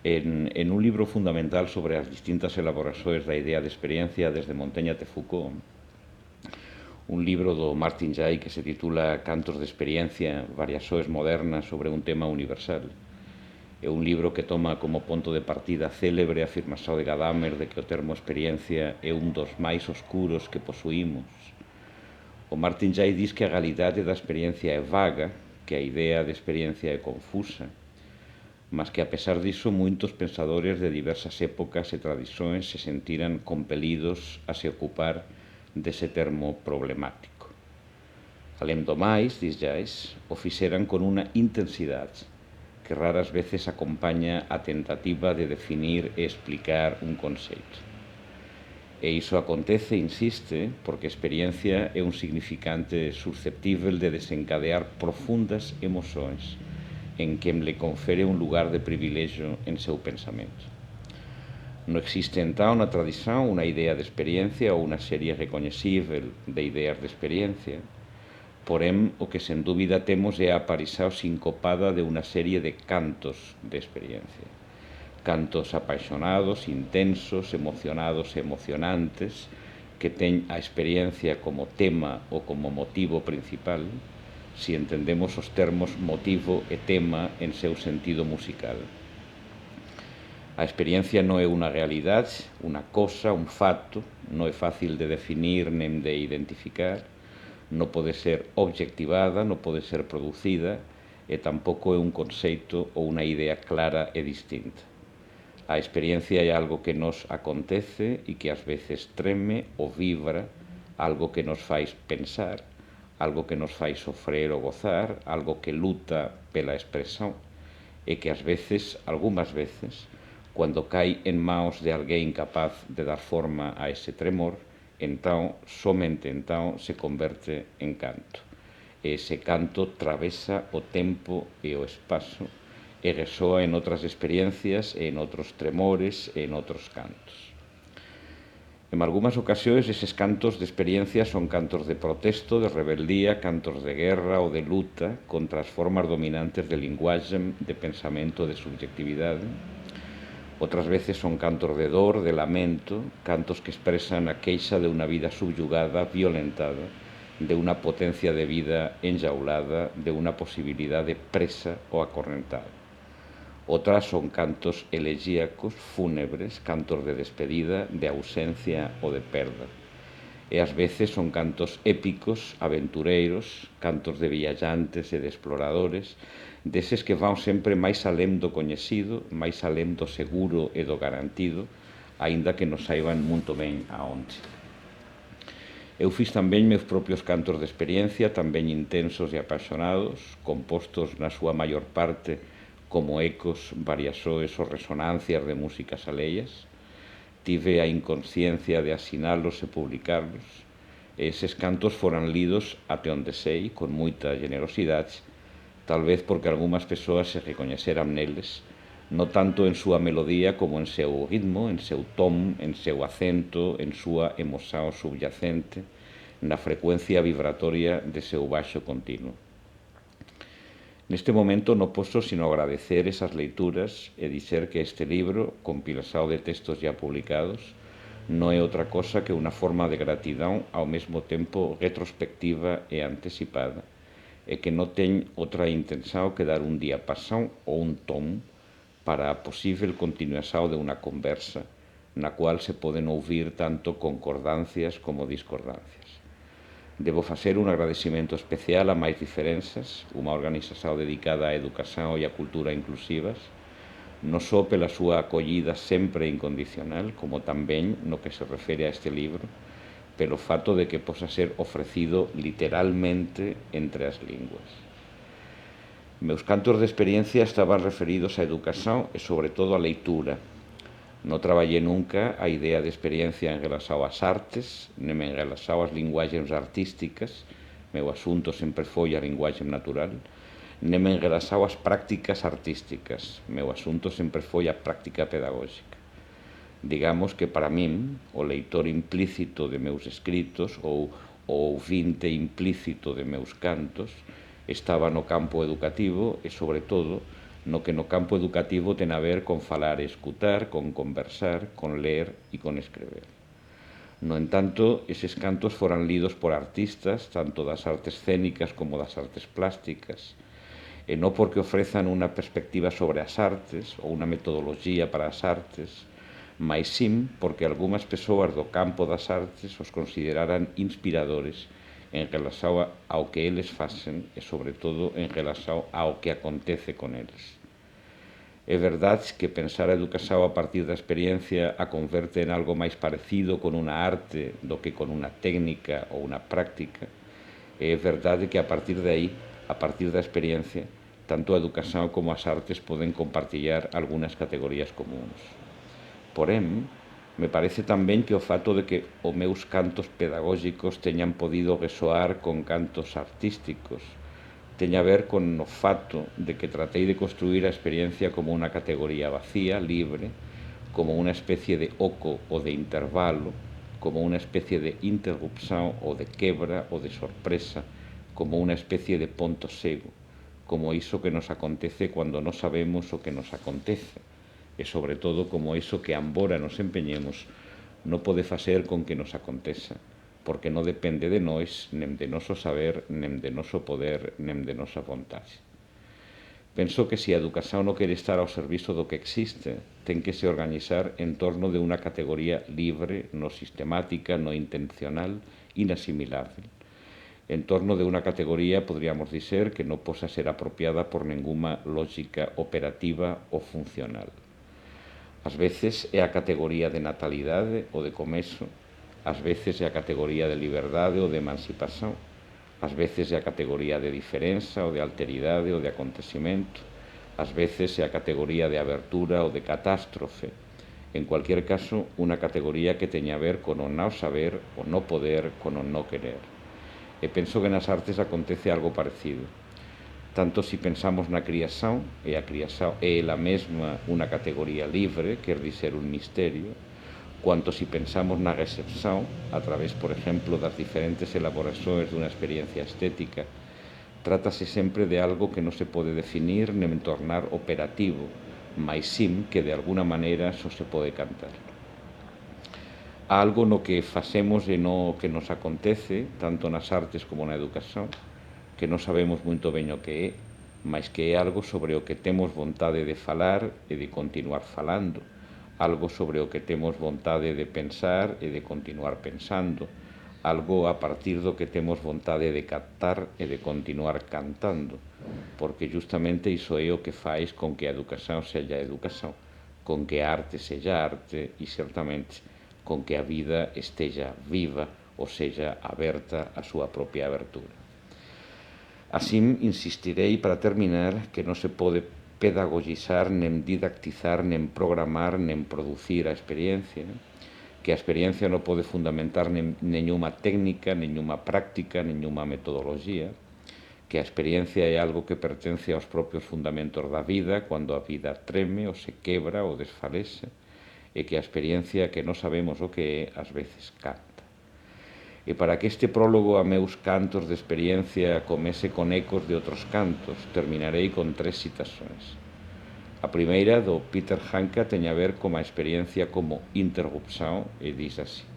en un libro fundamental sobre as distintas elaborações da idea de experiencia desde Montaigne até Foucault, un libro do Martin Jay que se titula Cantos de experiencia, variações modernas sobre un tema universal. É un libro que toma como ponto de partida a célebre afirmación de Gadamer de que o termo experiencia é un dos máis oscuros que posuímos. O Martin Jay diz que a realidade da experiencia é vaga, que a idea de experiencia é confusa, mas que a pesar diso moitos pensadores de diversas épocas e tradicións se sentiran compelidos a se ocupar dese termo problemático. Além do máis, diz Jay, o fixeran con unha intensidade que raras veces acompaña a tentativa de definir e explicar un conceito. E iso acontece, insiste, porque experiencia é un significante susceptível de desencadear profundas emocións en quen le confere un lugar de privilexio en seu pensamento. Non existe entón na tradición unha idea de experiencia ou unha serie recoñecível de ideas de experiencia. Porén, o que sen dúbida temos é a aparición sincopada de unha serie de cantos de experiencia. Cantos apaixonados, intensos, emocionados e emocionantes, que ten a experiencia como tema ou como motivo principal, si entendemos os termos motivo e tema en seu sentido musical. A experiencia non é unha realidade, unha cosa, un fato, non é fácil de definir nen de identificar, non pode ser objetivada, non pode ser producida e tampouco é un conceito ou unha idea clara e distinta. A experiencia é algo que nos acontece e que ás veces treme ou vibra, algo que nos fai pensar, algo que nos fai sofrer ou gozar, algo que luta pela expresión e que ás veces, algunhas veces, cando cai en maos de alguén capaz de dar forma a ese tremor, entón, somente entón, se converte en canto. E ese canto travesa o tempo e o espazo e resoa en outras experiencias, en outros tremores e en outros cantos. En algunhas ocasións, eses cantos de experiencia son cantos de protesto, de rebeldía, cantos de guerra ou de luta contra as formas dominantes de linguaxe, de pensamento, de subjetividade. Outras veces son cantos de dor, de lamento, cantos que expresan a queixa de unha vida subyugada, violentada, de unha potencia de vida enjaulada, de unha posibilidade presa ou acorrentada. Outras son cantos elegíacos, fúnebres, cantos de despedida, de ausencia ou de perda. E ás veces son cantos épicos, aventureiros, cantos de viaxantes e de exploradores, deses que van sempre máis além do coñecido, máis além do seguro e do garantido, aínda que nos saiban muito ben aonde. Eu fiz tamén meus propios cantos de experiencia, tamén intensos e apaixonados, compostos na súa maior parte como ecos, variações ou resonancias de músicas aleias. Tive a inconsciencia de asinalos e publicarlos, e eses cantos foran lidos até onde sei, con moita generosidade, tal vez porque algunhas persoas se recoñeceran neles, non tanto en súa melodía como en seu ritmo, en seu tom, en seu acento, en súa emoción subyacente, na frecuencia vibratoria de seu baixo continuo. Neste momento non posso sino agradecer esas leituras e dizer que este libro, compilación de textos ya publicados, non é outra cosa que unha forma de gratidão ao mesmo tempo retrospectiva e anticipada, e que non ten outra intención que dar un diapasón ou un tom para a posible continuación de unha conversa na cual se poden ouvir tanto concordancias como discordancias. Debo facer un agradecimento especial a Máis Diferenzas, unha organización dedicada á educación e á cultura inclusivas, non só pela súa acollida sempre incondicional, como tamén no que se refere a este libro, pelo fato de que posa ser ofrecido literalmente entre as linguas. Meus cantos de experiencia estaban referidos á educación e, sobre todo, á leitura. Non traballei nunca a idea de experiencia en relación ás artes, nem en relación ás linguaxes artísticas, meu asunto sempre foi a linguaxe natural, nem en relación ás prácticas artísticas, meu asunto sempre foi a práctica pedagóxica. Digamos que para min, o leitor implícito de meus escritos ou o ouvinte implícito de meus cantos estaba no campo educativo e, sobre todo, no que no campo educativo ten a ver con falar e escutar, con conversar, con ler e con escrever. No entanto, eses cantos foran lidos por artistas, tanto das artes escénicas como das artes plásticas, e non porque ofrezan unha perspectiva sobre as artes ou unha metodoloxía para as artes, mais sim porque algunhas persoas do campo das artes os consideraran inspiradores en relación ao que eles facen e, sobre todo, en relación ao que acontece con eles. É verdade que pensar a educación a partir da experiencia a converte en algo máis parecido con unha arte do que con unha técnica ou unha práctica. É verdade que a partir de aí, a partir da experiencia, tanto a educación como as artes poden compartillar algunhas categorías comuns. Porén, me parece tamén que o fato de que os meus cantos pedagógicos teñan podido resoar con cantos artísticos teña a ver con o fato de que tratei de construir a experiencia como unha categoría vacía, libre, como unha especie de oco ou de intervalo, como unha especie de interrupción ou de quebra ou de sorpresa, como unha especie de ponto cego, como iso que nos acontece cando non sabemos o que nos acontece, e sobre todo como iso que embora nos empeñemos non pode facer con que nos aconteza, porque non depende de nós, nem de noso saber, nem de noso poder, nem de nosa vontade. Penso que se a educación non quere estar ao servizo do que existe, ten que se organizar en torno de unha categoría libre, no sistemática, no intencional, inasimilável. En torno de unha categoría, podríamos dizer, que non posa ser apropiada por ninguna lógica operativa ou funcional. Ás veces é a categoría de natalidade ou de comezo, ás veces é a categoría de liberdade ou de emancipación, ás veces é a categoría de diferenza ou de alteridade ou de acontecimento, ás veces é a categoría de abertura ou de catástrofe. En cualquier caso, unha categoría que teña a ver con o non saber, o non poder, con o non querer. E penso que nas artes acontece algo parecido. Tanto si pensamos na criación, e a criación é ela mesma unha categoría libre, quer dizer un misterio, cuanto si pensamos na recepción, a través, por exemplo, das diferentes elaboracións dunha experiencia estética, trátase sempre de algo que non se pode definir nem tornar operativo, mais sim que de alguna maneira só se pode cantar. Algo no que facemos e no que nos acontece, tanto nas artes como na educación, que non sabemos moito ben o que é, mas que é algo sobre o que temos vontade de falar e de continuar falando, algo sobre o que temos vontade de pensar e de continuar pensando, algo a partir do que temos vontade de cantar e de continuar cantando, porque justamente iso é o que faz con que a educación seja educación, con que a arte seja arte e, certamente, con que a vida esteja viva, ou seja, aberta a súa propia abertura. Así, insistirei para terminar que non se pode pedagogizar, nem didactizar, nem programar, nem producir a experiencia, que a experiencia non pode fundamentar nenhuma técnica, nenhuma práctica, nenhuma metodoloxía, que a experiencia é algo que pertence aos propios fundamentos da vida, cando a vida treme ou se quebra ou desfalece, e que a experiencia que non sabemos o que é, ás veces canta. E para que este prólogo a meus cantos de experiencia comece con ecos de outros cantos, terminarei con 3 citacións. A primeira, do Peter Handke, ten a ver con a experiencia como interrupción e diz así: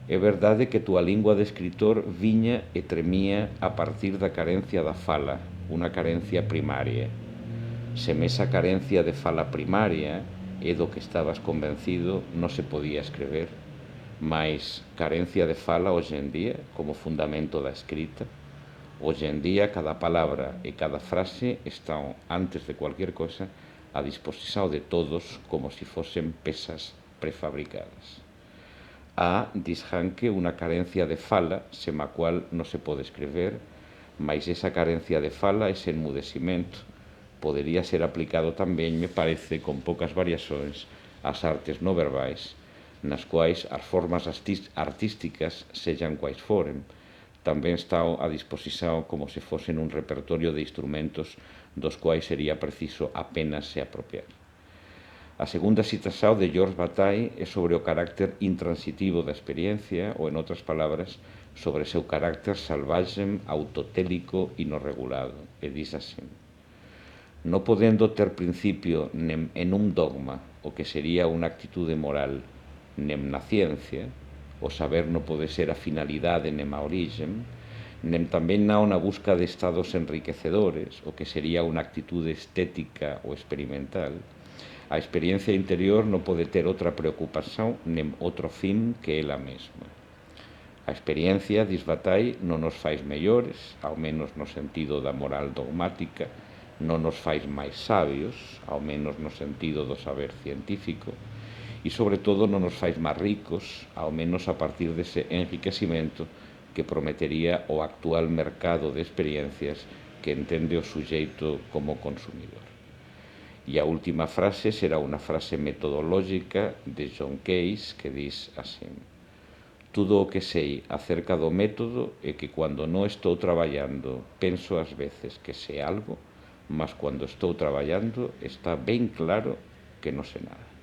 é verdade que túa lingua de escritor viña e tremía a partir da carencia da fala, unha carencia primaria. Se esa carencia de fala primaria é do que estabas convencido, non se podía escrever, mais carencia de fala hoxe en día como fundamento da escrita. Hoxe en día cada palabra e cada frase están, antes de cualquier cosa, a disposición de todos como si fosen pezas prefabricadas. Há, diz Handke, unha carencia de fala sen a cual non se pode escrever, mais esa carencia de fala, ese enmudecimento, podería ser aplicado tamén, me parece, con poucas variacións, ás artes non verbais, nas quais as formas artísticas, sexan quais foren, tamén están a disposición como se fosen un repertorio de instrumentos dos quais sería preciso apenas se apropiar. A segunda citación de Georges Bataille é sobre o carácter intransitivo da experiencia, ou, en outras palabras, sobre o seu carácter salvaxe, autotélico e non regulado, e diz así: non podendo ter principio en un dogma, o que sería unha actitude moral, nem na ciencia, o saber non pode ser a finalidade nem a origen, nem tamén na busca de estados enriquecedores, o que sería unha actitude estética ou experimental. A experiencia interior non pode ter outra preocupación nem outro fin que ela mesma. A experiencia, dis Bataille, non nos fais mellores, ao menos no sentido da moral dogmática, non nos fais máis sabios, ao menos no sentido do saber científico, e sobre todo non nos fais máis ricos, ao menos a partir dese enriquecimento que prometería o actual mercado de experiencias que entende o suxeito como consumidor. E a última frase será unha frase metodológica de John Case que diz así: todo o que sei acerca do método é que cando non estou traballando penso ás veces que sei algo, mas cando estou traballando está ben claro que non sei nada.